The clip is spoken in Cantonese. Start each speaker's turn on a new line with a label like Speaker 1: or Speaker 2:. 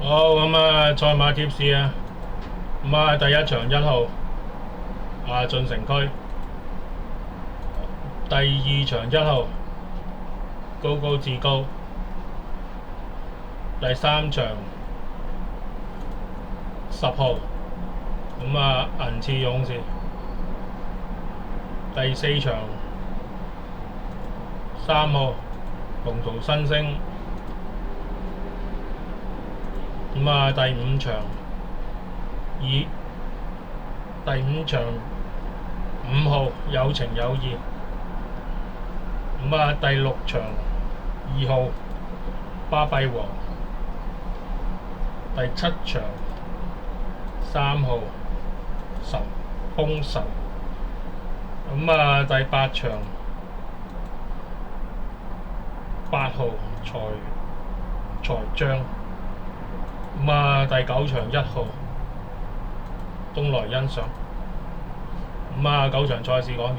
Speaker 1: 好咁啊，賽馬貼士啊，咁啊第一場1號進城區，第二場1號高高至高，第三場10號咁啊銀刺勇士，第四場3號鴻圖新星，咁啊第五場5號有情有義，咁啊第六場2號巴閉王，第七場3號神風神，咁啊第八場8號財將，咁啊第9場1號東來欣賞，咁啊9場賽事講完。